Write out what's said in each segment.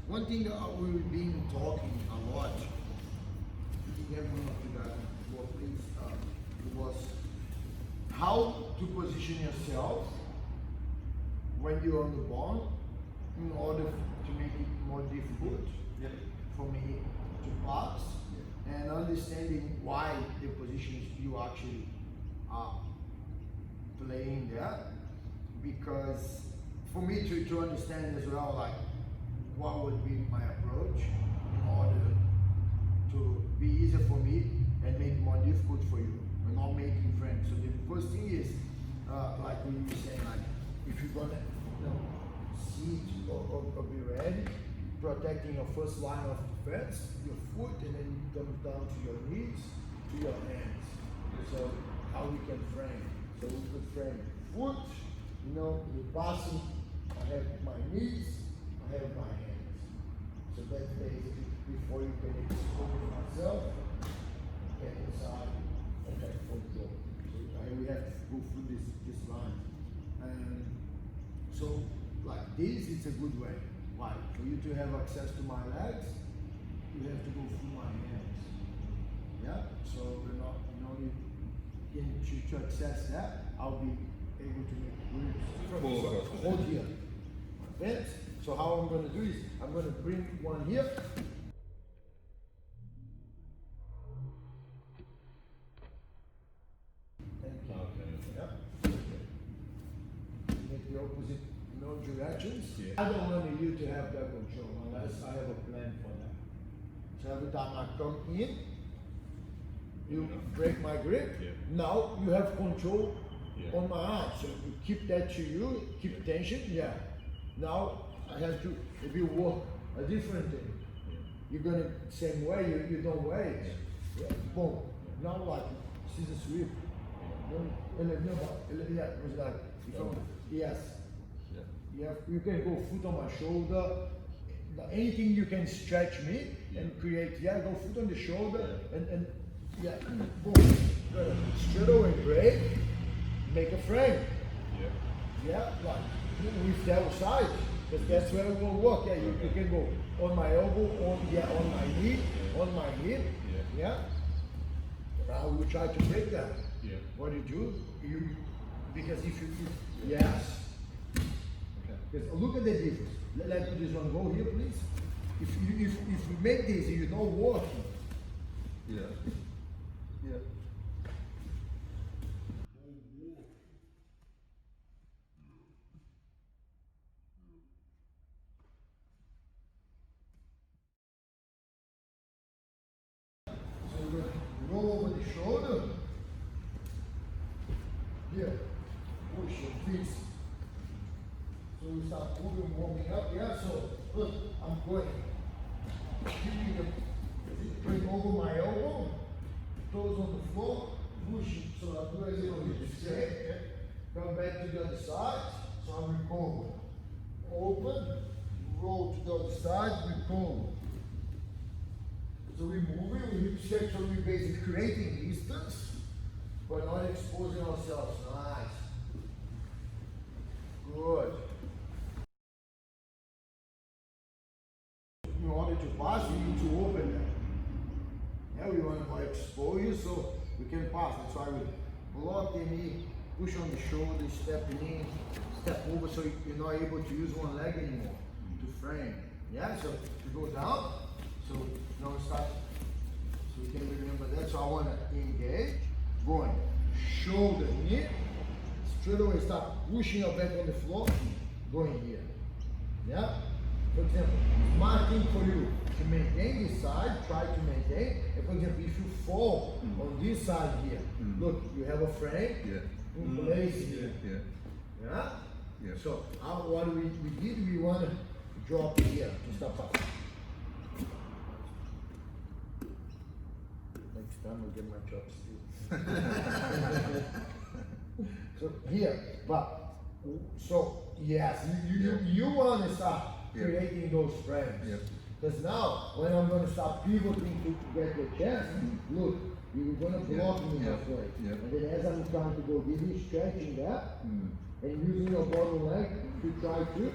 One thing that we've been talking a lot, everyone of you guys was how to position yourself when you're on the ball in order to make it more difficult for me to pass, and understanding why the positions you actually are playing there, because for me to understand as well, like what would be my approach in order to be easier for me and make it more difficult for you and not making friends. So the first thing is like we were saying, like if you're gonna sit or be ready, protecting your first line of defense, your foot, and then you come down to your knees, to your hands. So how we can frame? So we could frame foot, we're passing, I have my knees, I have my hands. So that's basically before you can expose myself, get inside, and back for the door. So we have to go through this line. And so like this, it's a good way. Why? For you to have access to my legs, you have to go through my hands. Yeah? So we're not, to access that, I'll be able to make grips. Hold here. Fence. So how I'm going to do is, I'm going to bring one here. Make the opposite, directions. Yeah. I don't want you to have that control unless I have a plan for that. So every time I come in, you break my grip. Yeah. Now you have control on my arm. So you keep that to you, keep tension. Yeah. Now I have to, if you work a different thing, you're gonna same way. You don't wait. Yeah. Boom. Now like scissor sweep. It was like yes. Yeah, you can go foot on my shoulder. Anything you can stretch me and create. Yeah, go foot on the shoulder and boom. Straight away break. Make a frame. Yeah, like with that side. Because that's where it will work. Yeah, you can go on my elbow, on my knee, on my hip. Yeah. Now we try to break that. Yeah. What do? Because if you yes. Because look at the difference. Let this one go here, please. If you make this, you're not working. Yeah. So you're going to roll over the shoulder. Here. Push your feet. So we start moving, warming up, so look, I'm going, keeping the bring over my elbow, toes on the floor, pushing, so I'm doing a little bit straight, come back to the other side, so I'm recover, open, roll to the other side, recover. So we're moving, we hip straight, so we're basically creating distance, but not exposing ourselves. Nice. Good. In order to pass, we need to open them. Yeah, we want more exposure so we can pass. That's why we block the knee, push on the shoulder, step in, step over, so you're not able to use one leg anymore to frame. Yeah, so you go down, so now start, so we can remember that. So I want to engage, going, shoulder, knee, straight away start pushing your back on the floor, going here. Yeah? For example, marking for you to maintain this side, try to maintain. And for example, if you fall on this side here, look, you have a frame in place here. Yeah? So what we did, we want to drop here to stop us. Next time I'll get my chopsticks. So here, but so yes, you want to start creating those frames. Because now, when I'm going to start pivoting to get the chest, look, you're going to block me halfway. And then as I'm trying to go, give you stretching that, and using your bottom leg to try to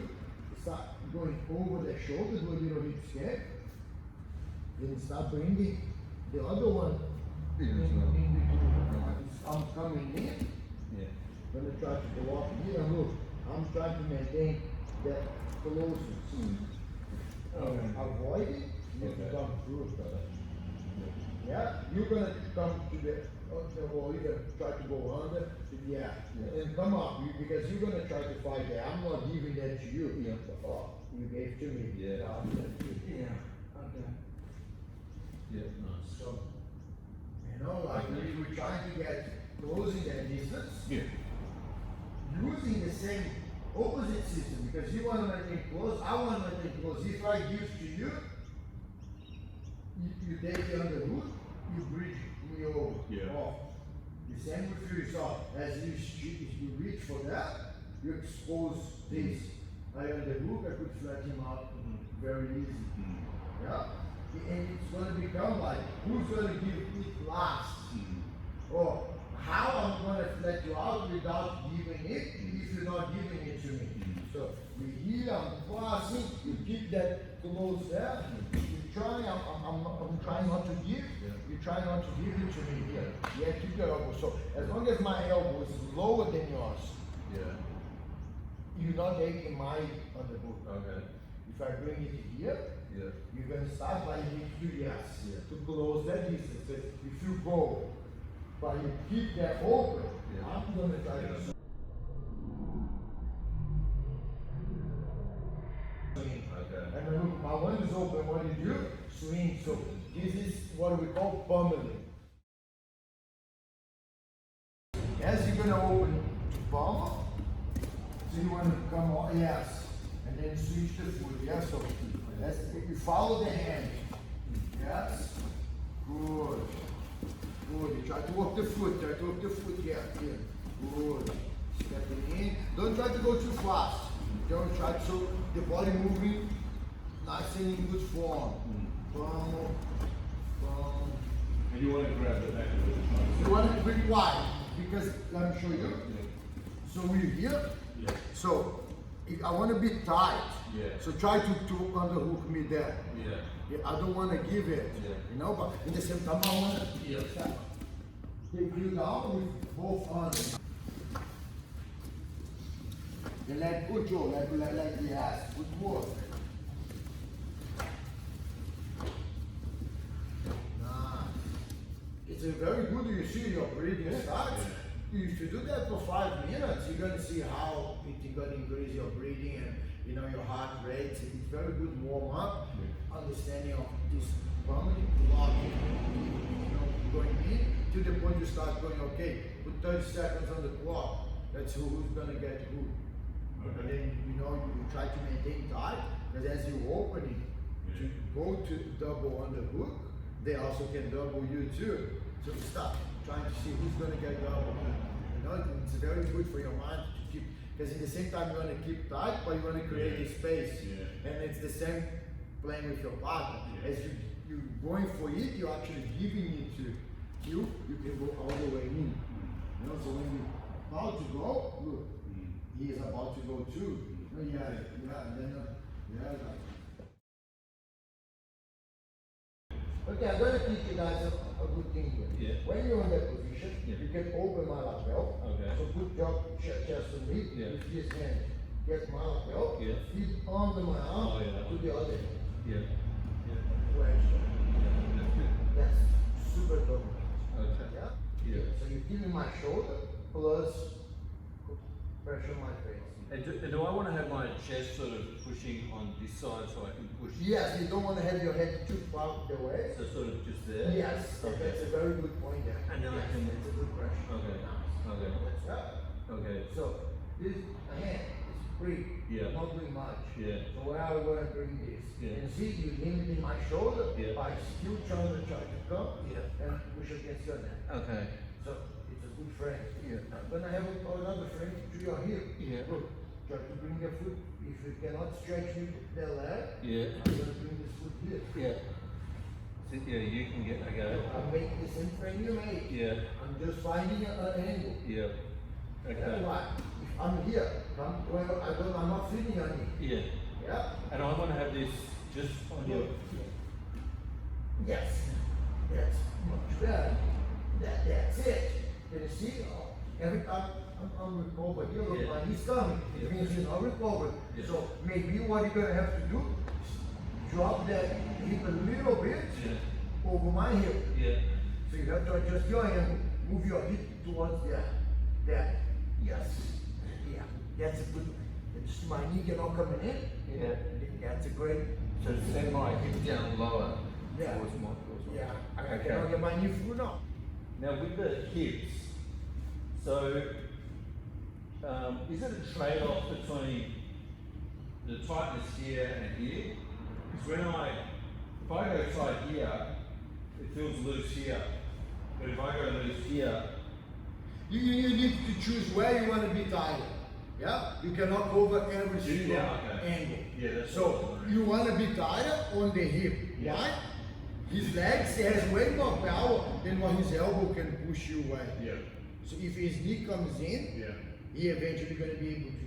start going over the shoulder, do a little hip scan. Then start bringing the other one in between. I'm coming in. Yeah. Gonna try to go up here. Look, I'm trying to maintain that closeness. Avoid it. You come through. Yeah, you're gonna come to the wall. You're gonna try to go under. Yeah, and come up because you're gonna try to fight that. I'm not giving that to you. Yeah. Oh, you gave to me. Yeah. Yeah. Okay. Yeah. Nice. So, you know, like we're trying to get closing that distance. Yeah. Using the same opposite system because you want to maintain close. I want to maintain close. If I give to you, you take it under hook, you bridge me over. Yeah. Off. The same with you. So as you reach for that, you expose this. I under hook, I could flat him out very easy. Yeah? And it's going to become like, who's going to give it last? Or how I'm going to flat you out without giving it if you're not giving it to me. So we here, I'm passing, you keep that close there. You try, I'm trying not to give. You try not to give it to me here. Yeah, keep your elbow. So as long as my elbow is lower than yours, you're not taking my underhook. Okay. If I bring it here, you're going to start by hitting yes to close that distance. So if you go, but you keep that open, I'm going to try to swing. Okay. And look, my one is open, what you do? Swing. So this is what we call pummeling. As you're going to open to pummel, so you want to come on, yes, and then switch the foot, yes, so that's, you follow the hand, yes, good, good, you try to work the foot, yeah, here, good, stepping in, don't try to go too fast, don't try to, so the body moving nice and in good form, pummel, pummel. And you want to grab the back of it. You want it pretty wide, because, let me show you, so we're here, so if I want to be tight. So try to underhook me there. I don't want to give it. You know, but in the same time I want to take you down with both arms. The leg good, Joe. Like the ass. Good work. Nice. It's a very good. You see your breathing starts. If you do that for 5 minutes, you're going to see how it's going to increase your breathing and your heart rate. It's very good warm up. Understanding of this pummeling, blocking, going in to the point you start going, okay, put 30 seconds on the clock. That's who's going to get who. And then you try to maintain tight because as you open it to go to double on the hook, they also can double you too. So stop trying to see who's going to get double. It's very good for your mind to keep, because in the same time you want to keep tight, but you want to create a space. And it's the same playing with your partner. As you're going for it, you're actually giving it to you. You can go all the way in. So when you're about to go, look, he is about to go too. And then okay, I'm going to teach you guys a good thing here. When you're in that position, you can open my lapel. So put your chest on me with this hand. Get my lapel, feet under my arm to the other hand. That's super dope. So you're giving my shoulder plus pressure on my face. And do I want to have my chest sort of pushing on this side so I can push? Yes, you don't want to have your head too far away. So sort of just there? Yes, that's a very good point there. And then I can... It's a good pressure. Okay. So this hand is free, not doing much. So where I want to bring this. And see, you limiting my shoulder by still trying to come and push against your neck. Okay. So it's a good frame. I'm going to have another frame to your hip. Look, try to bring your foot. If you cannot stretch with the leg, I'm going to bring this foot here. So, you can get, I'm making the same frame you made. I'm just finding an angle. Okay. That's why. If I'm here, I'm not feeling on it. Yeah. And I want to have this just on your. Yes. That's much better. That's it. Can you see? Every time I'm recovered, you look Yeah. like he's coming. Yeah. It means you're not recovered. Yeah. So maybe what you're gonna have to do, drop that hip a little bit over my hip. Yeah. So you have to adjust your angle, move your hip towards that. Yes. Yeah. That's a good one. It's my knee cannot coming in. Yeah. That's a great. So send my hip down lower. Yeah. Towards my. Yeah. I Okay. cannot get my knee through now. Now with the hips, so is it a trade-off between the tightness here and here? Because if I go tight here, it feels loose here. But if I go loose here, You need to choose where you want to be tighter. Yeah? You cannot cover every single angle. Yeah, that's so what you want to be tighter on the hip. Yeah. Why? His legs has way more power than what his elbow can push you away. yeah, So if his knee comes in, yeah, he eventually going to be able to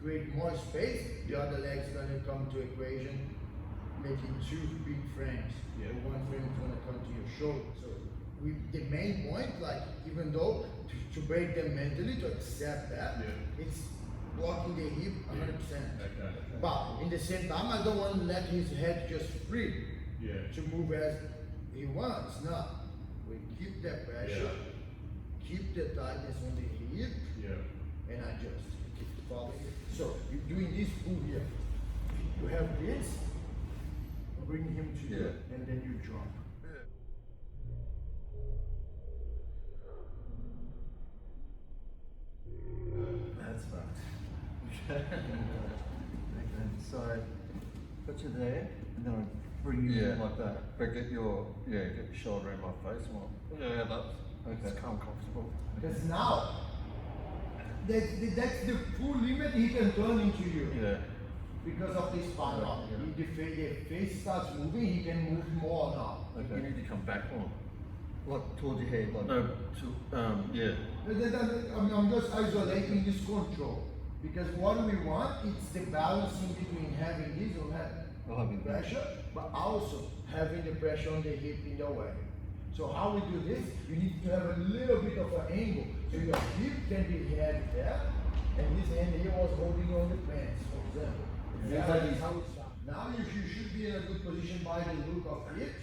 create more space. The other leg's going to come to equation, making two big frames. Yeah. One frame is going to come to your shoulder. So the main point, like even though to break them mentally, to accept that, it's blocking the hip 100%. okay. But in the same time, I don't want to let his head just free to move as he wants. No, we keep that pressure, keep the tightness on the hip, and adjust. Keep following it. So you're doing this pull here. You have this, bring him to you, and then you drop. That's fucked. Okay, so put you there, and then I bring you in like that. But get your shoulder in my face more. Yeah, that's comfortable. Because now, that's the full limit he can turn into you. Yeah. Because of this spine now. If the face starts moving, he can move more now. You need to come back more. Like towards your head, like No, yeah. I'm just isolating this control. Because what we want, it's the balancing between having this or having pressure, but also having the pressure on the hip in the way. So how we do this, you need to have a little bit of an angle. So your hip can be heavy there, and this hand here was holding on the pants, for example. That's how it starts. Now you should be in a good position by the look of it.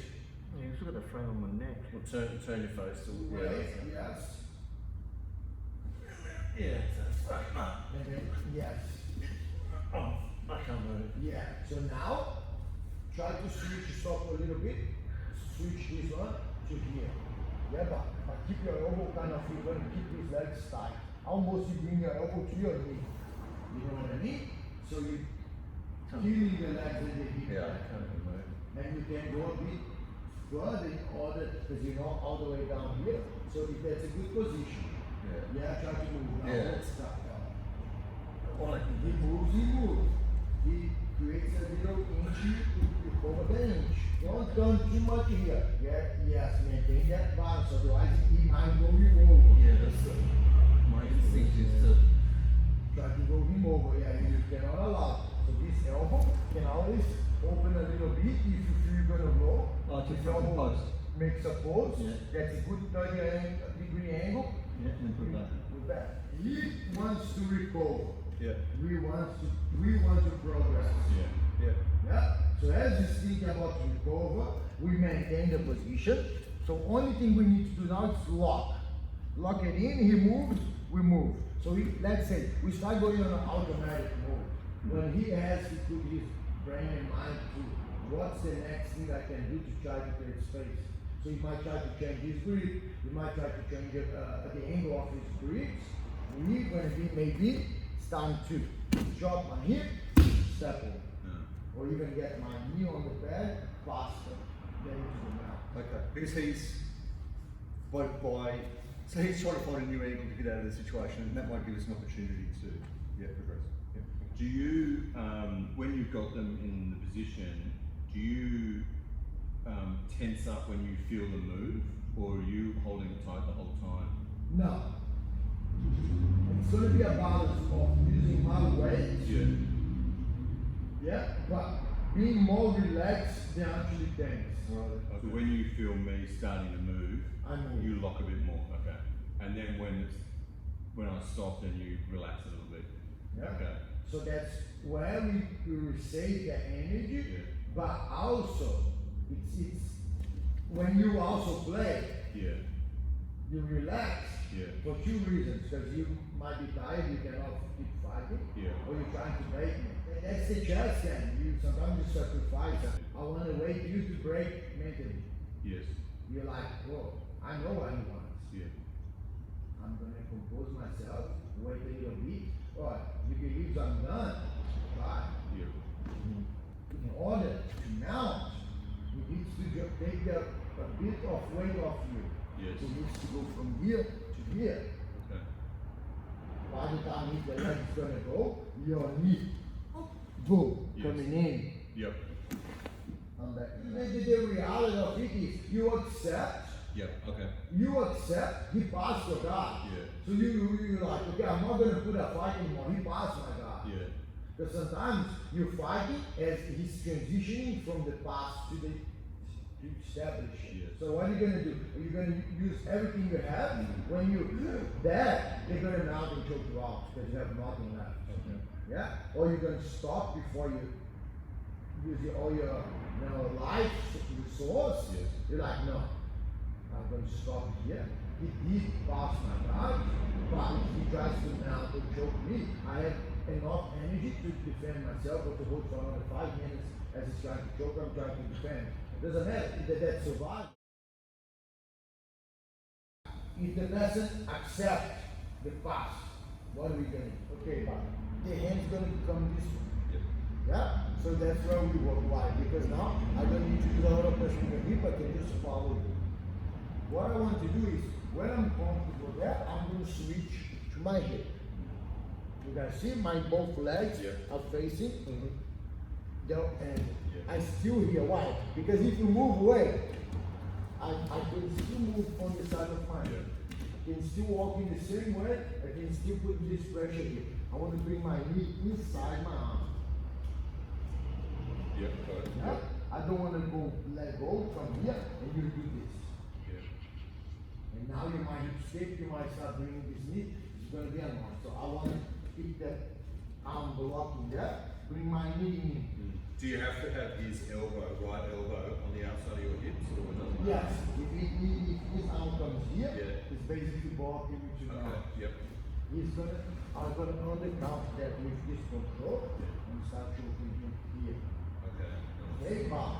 yeah, you've got a frame on my neck. Well, turn your face to Right, yes. Yeah, that's right. And then, yes. Oh, I can't move. Yeah, so now, try to switch stop a little bit, switch this one to here. Yeah, but keep your elbow kind of free, keep these legs tight. Almost you bring your elbow to your knee. You know what I mean? So you healing the legs and the hip. Yeah, I can't move. And you can go a bit further in order, because you're not all the way down here. So if that's a good position. Yeah, try to move. Now, Yeah. let's stop. All I can He moves, he creates a little inch over the inch. Don't turn too much here. Yeah, yes, maintain that balance, otherwise he might go him over. Yeah, that's my instinct is to. Try to go him over, yeah, you cannot allow. So this elbow can always open a little bit if you feel you're gonna roll. Oh, to This front elbow post. makes a pose. Yeah. That's a good 30-degree angle. Yeah, and then put that. With that. He wants to recover. Yeah. We want to progress. Yeah. Yeah. So as he's thinking about recover, we maintain the position. So only thing we need to do now is lock. Lock it in, he moves, we move. So let's say we start going on an automatic mode. When he has to put his brain and mind to what's the next thing I can do to try to create space. So he might try to change his grip, he might try to change the angle of his grips. We're going to be maybe stand to drop my hip, step over. Or even get my knee on the bed faster than into the mouth. Okay, because he's so he's trying to find a new angle to get out of the situation, and that might give us an opportunity to progress. Yeah. Do you, when you've got them in the position, do you tense up when you feel the move, or are you holding it tight the whole time? No. It's going to be a balance of using my weight Yeah, but being more relaxed than actually tense. Right. So when you feel me starting to move, I move. you lock a bit more, okay. And then when I stop, then you relax a little bit. Yeah. Okay. So that's where we receive the energy, Yeah. but also it's when you also play, Yeah. you relax Yeah. for two reasons. Because you might be tired, you cannot keep fighting, Yeah. or you're trying to break me. That's the chess game. You sometimes you sacrifice. I want to wait you to break mentally. Yes. You're like, whoa, I know what he wants. Yeah. I'm gonna compose myself, wait a little bit. Or you believe I'm done. But Yeah. in order to mount, you need to just take a bit of weight off you. Yes. So it needs to go from here to here. Okay. By the time the leg is gonna go, your knee, boom, Yes. coming in. Yep. On that. The reality of it is you accept. Yep. Okay. You accept, he passed your guy. Yeah. So you're like, okay, I'm not gonna put a fight anymore, he passed my guy. Yeah. Because sometimes you're fighting as he's transitioning from the past to the to establish. Yes. So what are you gonna do? Are you gonna use everything you have? When you that, they're gonna mount and choke you out because you have nothing left. Okay. Yeah? Or you're gonna stop before you use all your life resource. Yes. You're like, no, I'm going to stop here. He did pass my guard, but if he tries to now to choke me, I have enough energy to defend myself or to hold for another 5 minutes as he's trying to choke, I'm trying to defend. It doesn't matter, that survive. If the person accepts the past, what are we going to do? Okay, but the hand's going to become this one. Yep. Yeah? So that's where we work. Why? Because now I don't need to use a lot of pressure on the hip, I can just follow you. What I want to do is, when I'm comfortable there, I'm going to switch to my hip. You guys see my both legs are facing. And I still here. Why? Because if you move away, I can still move on the side of mine. I can still walk in the same way. I can still put this pressure here. I want to bring my knee inside my arm. Yep. Got it. Yeah? I don't want to go let go from here and you do this. Yep. And now you might escape, you might start doing this knee, it's going to be annoying. So I want to keep that arm blocking there, bring my knee in. Do you have to have his elbow, right elbow, on the outside of your hips, or doesn't it? Yes, if his arm comes here, Yeah. it's basically blocking me to Okay. now. Yep. I'm going to undercount that with this control and start choking him here. Okay. Okay, but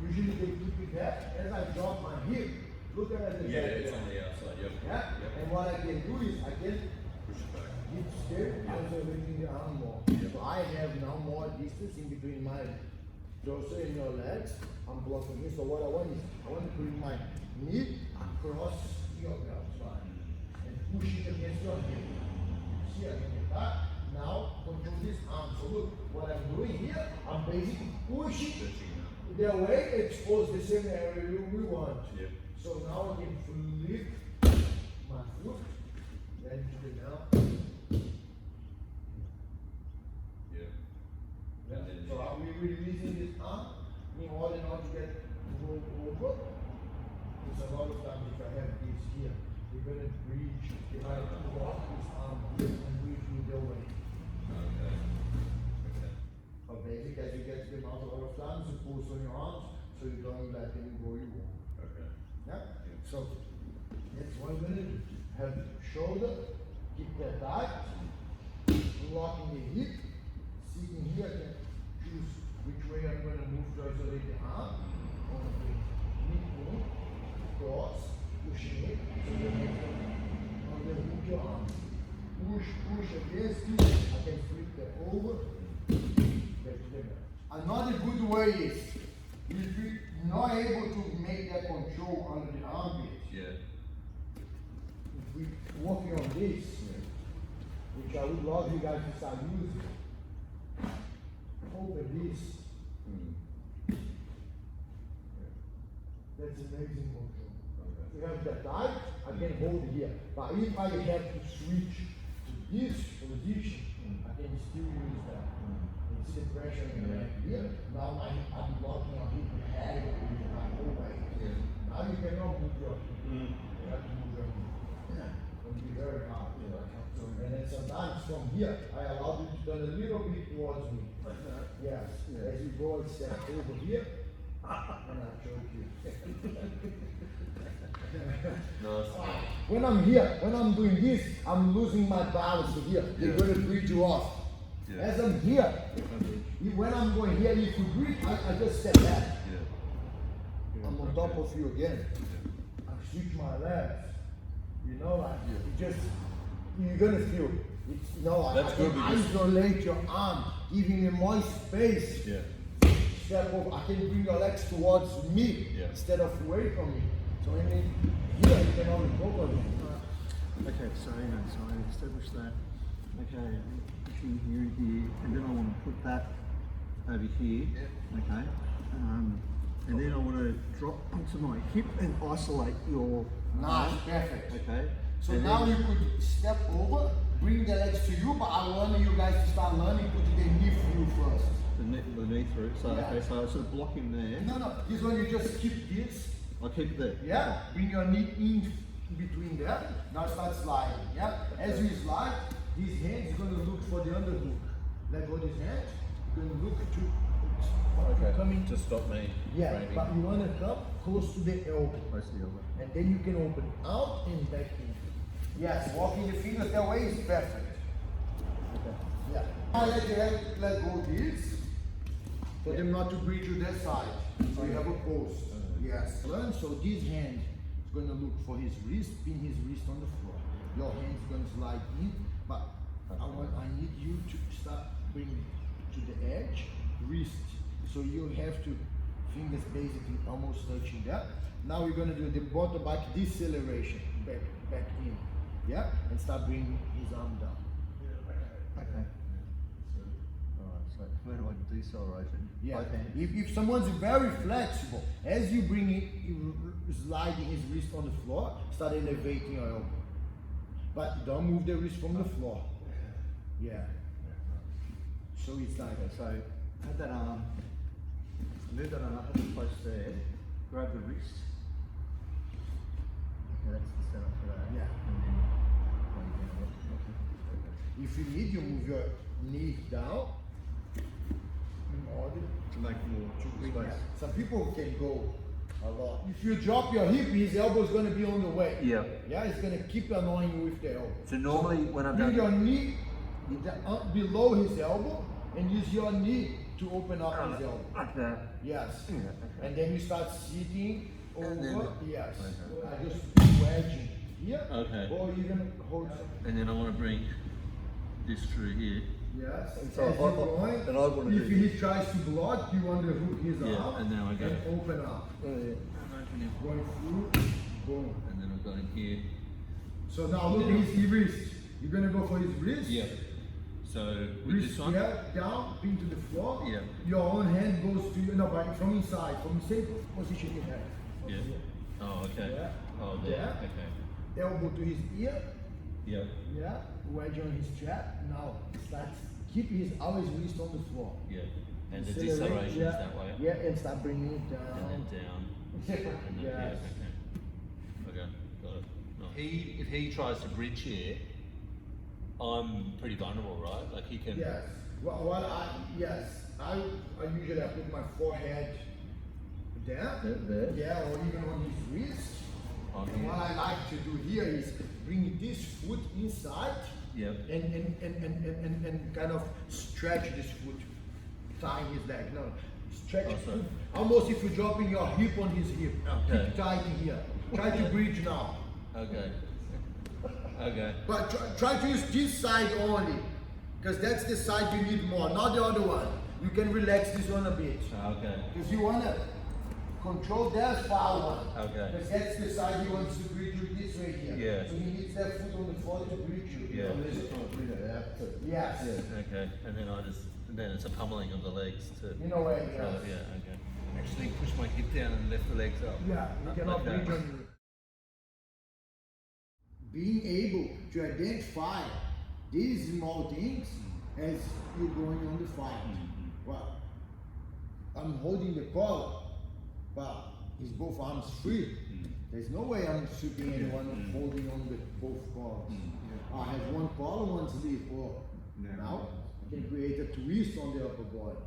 usually they keep it there. As I drop my hip, look at the Yeah, back it's there. on the outside. Yep. Yeah? Yep. And what I can do is I can Push it back. hip step, isolating the arm more. So I have now more distance in between my torso and your legs. I'm blocking here. So what I want is I want to bring my knee across your belt spine and push it against your hip. See, I can get that. Now control this arm. So look, what I'm doing here, I'm basically pushing Stretching out. the way expose the same area we want. Yep. So now I can flip my foot, then to the down. Yep. Yeah. And then So are we releasing this arm in order not to get rolled over? Because a lot of times if I have this here, we're going to reach, if I lock this arm here and reach either way. Okay. Okay. But basically as you get to the mouth a lot of times, you pull on your arms, so you don't let them go you won't. Okay. Yeah? So that's what I'm going to do. Have shoulder, keep that tight, locking the hip, sitting here, I can choose which way I'm going to move to isolate the arm. On the knee move, cross, pushing it, so the next one, underhook your arm. Push against it, I can flip that over, get to the back. Another good way is, if you're not able to make that control under the armpit, Yeah. if we working on this, which I would love you guys to start using, open this. That's amazing control. Okay. You have that tight, I can hold here. But if I have to switch to this position, I can still use that. And See the pressure in your leg here? Now I'm blocking your hip head with my whole weight. Yeah. Now you cannot move your hip. You have to move your hip. Yeah. It will be very hard. So, and then sometimes from here, I allow you to turn a little bit towards me. Yes. As you go, I step over here, and I choke you. Nice. When I'm here, when I'm doing this, I'm losing my balance here. They're going to breathe you off. Yeah. As I'm here, when I'm going here, if you breathe, I just step back. Yeah. I'm on top of you again. I switch my legs. You know, like you just you're gonna feel. It's, you know, like That's I good can because- isolate your arm, giving you more space. Yeah. Step over. I can bring your legs towards me Yeah. instead of away from me. So when you here, you can only go for them. Okay, so I established that. Okay, pushing here, and then I want to put that over here. Okay, and then I want to drop onto my hip and isolate your Nice, arm. perfect. Okay. So and now then, you could step over, bring the legs to you, but I want you guys to start learning putting the knee through first. the knee through. So Yeah. okay, so I sort of block him there. No, this one you just keep this. I keep it there. Yeah, bring your knee in between there. Now start sliding. Yeah, as you slide, this hand is going to look for the underhook. Let go this hand. You're going to look to Okay. coming. To stop me. Yeah, framing. but you want to come close to the elbow, Close to the elbow. and then you can open out and back in. Yes, walking the fingers that way is perfect. Okay. Yeah. Now let go this for them not to breach you that side. So you have a post. Yes. Learn. So this hand is going to look for his wrist, pin his wrist on the floor. Your hand is going to slide in, but I need you to start bringing to the edge, wrist. So you have to fingers basically almost touching that. Now we're going to do the bottom back deceleration, back in. Yeah, and start bringing his arm down. Okay. Alright, so where do I decelerate it? Yeah. Both hands. If someone's very flexible, as you bring it, you sliding his wrist on the floor, start elevating your elbow. But don't move the wrist from the floor. Yeah. So it's like Okay, so have that arm, move that arm up and close there, grab the wrist. Okay, that's the setup for that. Yeah. And then lay down. Okay. if you need, you move your knee down in order To make more to bring space. that. Some people can go a lot. If you drop your hip, his elbow is going to be on the way. Yeah. Yeah, it's going to keep annoying you with the elbow. So normally when I'm Bring your done, knee below his elbow and use your knee to open up his elbow. like that. Yes. Yeah, okay. And then you start sitting over. And then- Yes. Okay. I just wedging here. Okay. Or even hold. And then I want to bring this through here. Yes. And so As you're I going, and I wanna if do he tries to block, you want to hook his Yeah, arm and now I go. and open up. Oh, yeah. I'm opening. Going through, boom. And then I've got him here. So now look at his wrist. You're gonna go for his wrist. Yeah. So with Wrist this one. here, down, pin to the floor. Yeah. Your own hand goes to you, no, but from inside, from the same position you have. Yeah. Oh, okay. Yeah. Oh, there. Yeah. Okay. Elbow to his ear. Yep. Yeah. Wedge on his chest. Now start keep his always wrist on the floor. Yeah. And the Accelerate, deceleration yeah. is that way. Yeah, and start bringing it down. And then down. And then Yes. here. Okay. Okay. Got it. Nice. If he tries to bridge here, I'm pretty vulnerable, right? Like he can. Yes. Well, I usually I put my forehead there. There. Yeah, or even on his wrist. On And here. what I like to do here is bring this foot inside Yep. and kind of stretch this foot, tying his leg. No, stretch it. sorry. Almost if you're dropping your hip on his hip. Okay. Keep tight in here. Try to bridge now. Okay. Okay. But try to use this side only, because that's the side you need more, not the other one. You can relax this one a bit. Okay. Because you want to control that far one. Okay. Because that's the side he wants to bridge you this way here. Yeah. So he needs that foot on the floor to bridge you. Yeah. Yes. Okay. And then it's a pummeling of the legs too. In a way, So, yes. yeah. Okay. Actually, push my hip down and lift the legs up. Yeah, you cannot Okay. bridge on you. Being able to identify these small things as you're going on the fight. Well, I'm holding the collar, but his both arms free. There's no way I'm sweeping anyone holding on the both collars. I have one collar, one sleeve, or now I can create a twist on the upper body.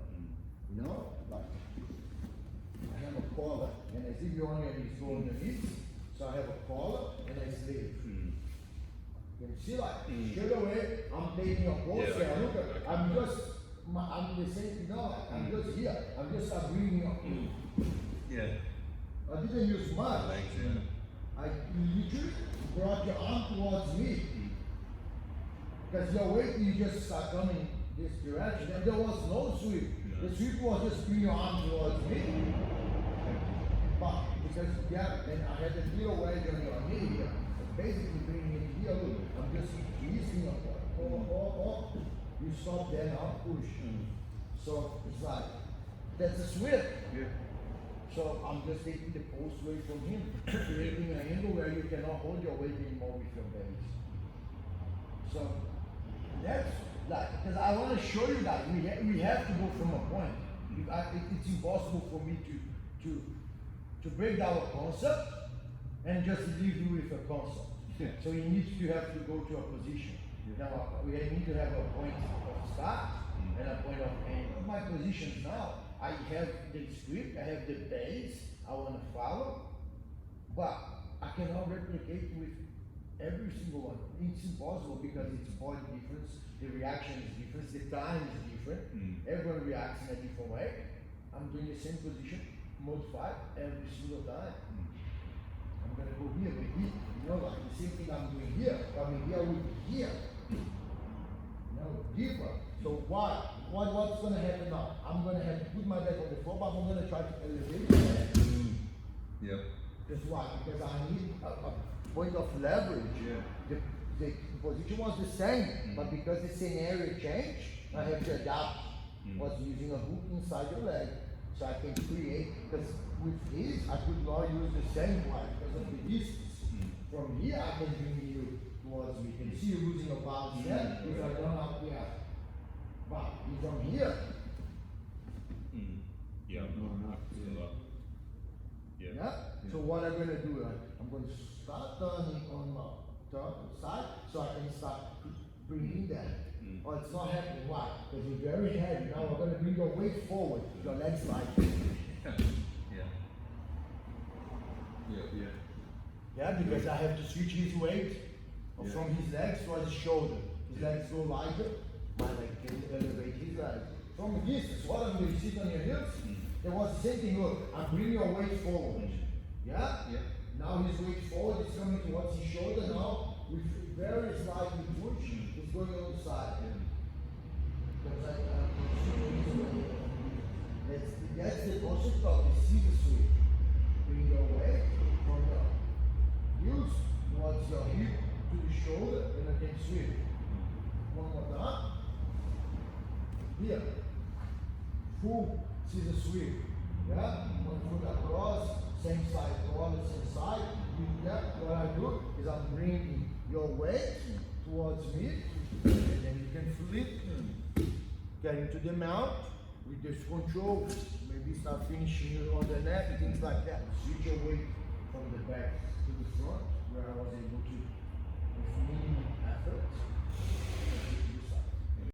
You know, like I have a collar, and as if you only is going underneath, so I have a collar and a sleeve. You see, like straight away, I'm taking a pose here. Look at, I'm the same. No, I'm just here. I'm just bringing up. Yeah. I didn't use much. I literally brought your arm towards me. Because your weight, you just start coming this direction. And there was no sweep. The sweep was just bring your arm towards me. But because and I had a little wedge on your knee here. Basically bringing it here, look, I'm just twisting up. You stop there now, push. So it's like, that's a sweep. So I'm just taking the post away from him, creating an angle where you cannot hold your weight anymore with your base. So that's like, because I want to show you that we have to go from a point. It's impossible for me to break down a concept and just leave you with a concept. So you need to have to go to a position. Now we need to have a point of start and a point of end. My positions now, I have the script, I have the base I want to follow, but I cannot replicate with every single one. It's impossible because it's body difference, the reaction is different, the time is different, everyone reacts in a different way. I'm doing the same position, modified every single time. I'm gonna go here with here, you know, like the same thing I'm doing here, coming here with here. No, different. So what's gonna happen now? I'm gonna have to put my back on the floor, but I'm gonna try to elevate my head. Yep. That's why, because I need a point of leverage. The position was the same, but because the scenario changed, I have to adapt. Was using a hook inside your leg, so I can create, because with this, I could not use the same one because of the distance. From here, I can bring you towards me. You can see you losing a balance there, if I don't have here. But from here, so what I'm going to do, I'm going to start turning on my side, so I can start bringing that. Oh, it's not happening. Why? Because you're very heavy. Now we're going to bring your weight forward. Your legs like Yeah, because I have to switch his weight from his legs to his shoulder. His legs go lighter, my leg can elevate his legs. From a distance, what I'm going to sit on your hips, there was the same thing. Look, I'm bringing your weight forward. Yeah? Now his weight forward is coming towards his shoulder now, with very slightly push, it's going on the side. That's the concept of the scissor sweep. Bring your weight from your heels towards your hip to the shoulder and again sweep. One more time. Here. Full scissor sweep. Yeah? One foot across, same side, collar, same side. What I do is I'm bringing your weight towards me, and then you can flip, get into the mount with this control, maybe start finishing on the neck, things like that. Switch your weight from the back to the front, where I was able to, with minimum effort,